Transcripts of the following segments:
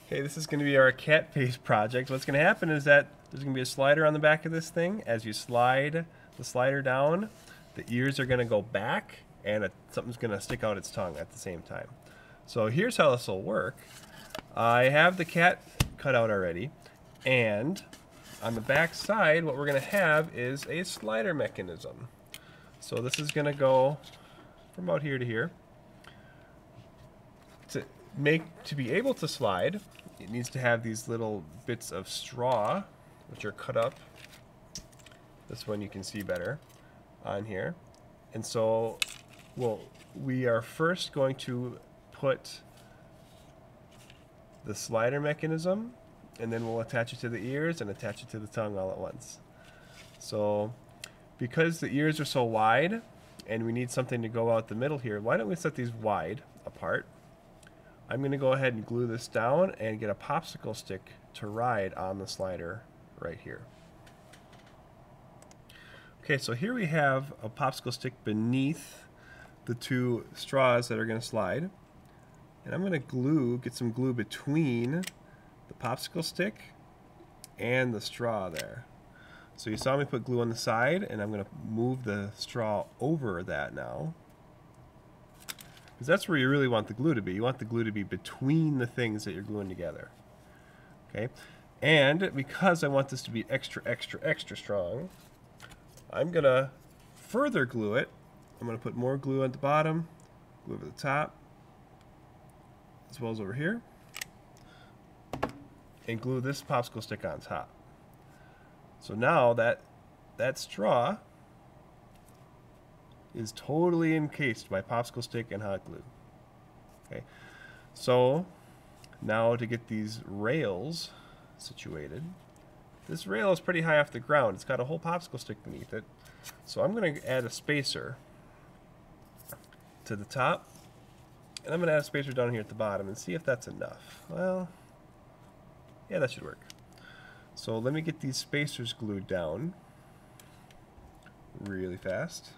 Okay, this is going to be our cat face project. What's going to happen is that there's going to be a slider on the back of this thing. As you slide the slider down, the ears are going to go back and something's going to stick out its tongue at the same time. So here's how this will work. I have the cat cut out already, and on the back side what we're going to have is a slider mechanism. So this is going to go from about here to here. To be able to slide, it needs to have these little bits of straw which are cut up. This one you can see better on here. And so we are first going to put the slider mechanism, and then we'll attach it to the ears and attach it to the tongue all at once. So because the ears are so wide and we need something to go out the middle here, why don't we set these wide apart? I'm going to go ahead and glue this down and get a popsicle stick to ride on the slider right here. Okay, so here we have a popsicle stick beneath the two straws that are going to slide. And I'm going to get some glue between the popsicle stick and the straw there. So you saw me put glue on the side, and I'm going to move the straw over that now. Because that's where you really want the glue to be. You want the glue to be between the things that you're gluing together. Okay? And because I want this to be extra, extra, extra strong, I'm going to further glue it. I'm going to put more glue at the bottom, glue over the top, as well as over here, and glue this popsicle stick on top. So now that straw is totally encased by popsicle stick and hot glue. Okay, so now to get these rails situated, this rail is pretty high off the ground. It's got a whole popsicle stick beneath it. So I'm going to add a spacer to the top, and I'm going to add a spacer down here at the bottom and see if that's enough. Well, yeah, that should work. So let me get these spacers glued down really fast.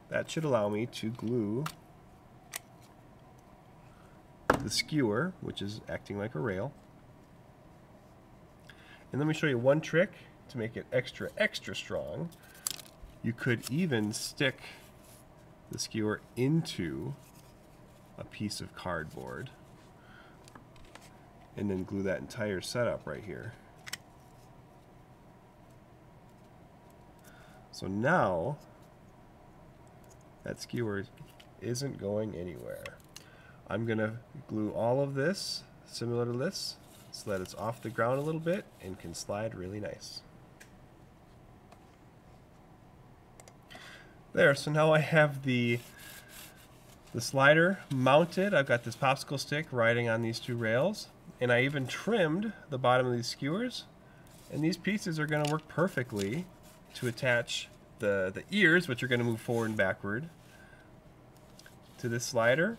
That should allow me to glue the skewer, which is acting like a rail. And let me show you one trick to make it extra, extra strong. You could even stick the skewer into a piece of cardboard and then glue that entire setup right here. So now that skewer isn't going anywhere. I'm going to glue all of this similar to this so that it's off the ground a little bit and can slide really nice. There, so now I have the slider mounted. I've got this popsicle stick riding on these two rails, and I even trimmed the bottom of these skewers, and these pieces are going to work perfectly to attach the ears, which are going to move forward and backward, to this slider.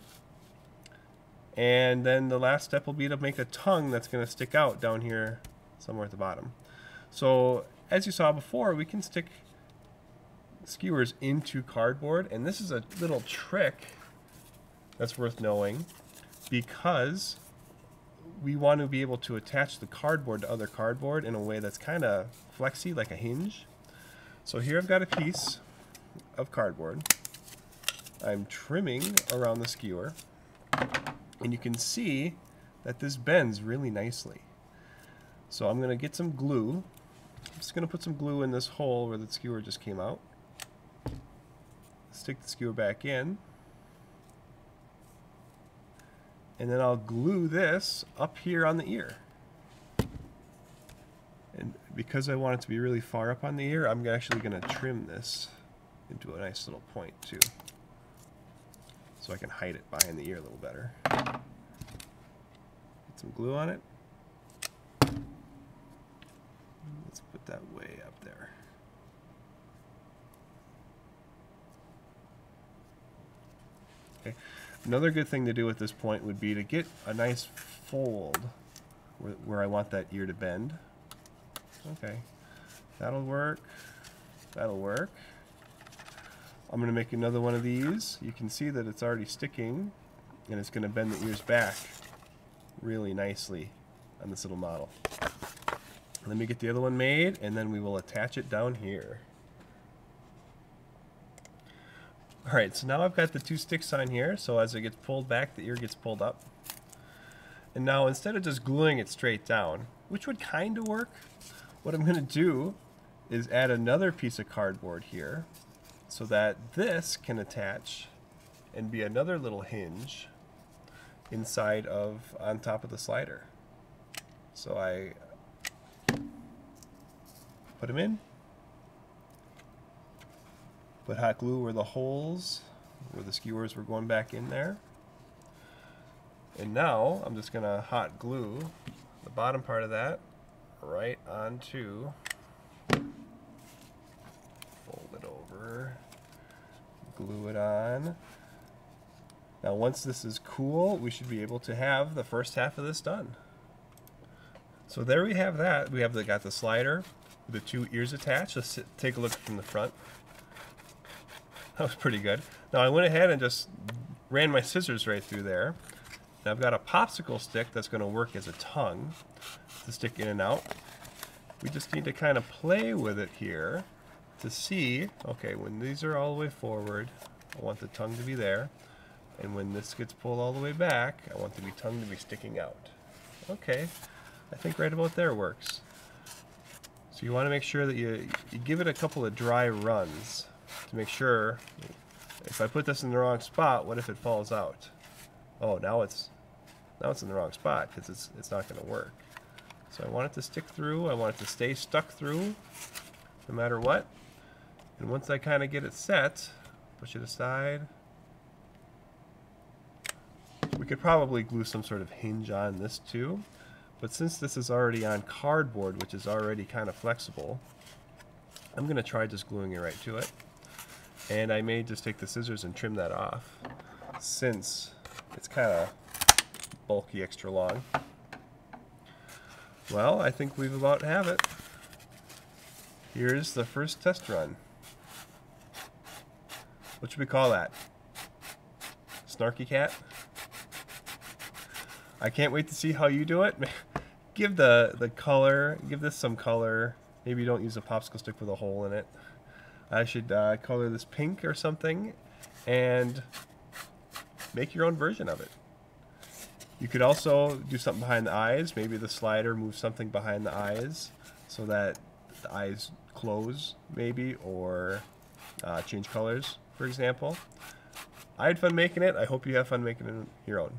And then the last step will be to make a tongue that's going to stick out down here somewhere at the bottom. So as you saw before, we can stick skewers into cardboard, and this is a little trick that's worth knowing because we want to be able to attach the cardboard to other cardboard in a way that's kind of flexy, like a hinge. So here I've got a piece of cardboard. I'm trimming around the skewer, and you can see that this bends really nicely. So I'm going to get some glue. I'm just going to put some glue in this hole where the skewer just came out. Stick the skewer back in, and then I'll glue this up here on the ear. And because I want it to be really far up on the ear, I'm actually going to trim this into a nice little point too, so I can hide it behind the ear a little better. Get some glue on it. Let's put that way up there. Okay. Another good thing to do at this point would be to get a nice fold where I want that ear to bend. Okay, that'll work. That'll work. I'm going to make another one of these. You can see that it's already sticking and it's going to bend the ears back really nicely on this little model. Let me get the other one made, and then we will attach it down here. Alright, so now I've got the two sticks on here, so as it gets pulled back, the ear gets pulled up. And now instead of just gluing it straight down, which would kind of work, what I'm going to do is add another piece of cardboard here so that this can attach and be another little hinge inside of, on top of the slider. So I put them in, put hot glue where the holes, where the skewers were going back in there. And now I'm just going to hot glue the bottom part of that right onto, fold it over, glue it on. Now once this is cool, we should be able to have the first half of this done. So there we have that. We have got the slider with the two ears attached. Let's take a look from the front. That was pretty good. Now I went ahead and just ran my scissors right through there. And I've got a popsicle stick that's going to work as a tongue to stick in and out. We just need to kind of play with it here to see, okay, when these are all the way forward, I want the tongue to be there. And when this gets pulled all the way back, I want the tongue to be sticking out. Okay, I think right about there works. So you want to make sure that you give it a couple of dry runs to make sure, if I put this in the wrong spot, what if it falls out? Oh, now it's in the wrong spot because it's not going to work. So I want it to stick through. I want it to stay stuck through no matter what. And once I kind of get it set, push it aside. We could probably glue some sort of hinge on this too, but since this is already on cardboard, which is already kind of flexible, I'm going to try just gluing it right to it. And I may just take the scissors and trim that off since it's kind of bulky, extra long. Well, I think we've about have it. Here's the first test run. What should we call that? Snarky cat? I can't wait to see how you do it. Give the color, give this some color. Maybe don't use a popsicle stick with a hole in it. I should color this pink or something and make your own version of it. You could also do something behind the eyes. Maybe the slider moves something behind the eyes so that the eyes close, maybe, or change colors, for example. I had fun making it. I hope you have fun making it your own.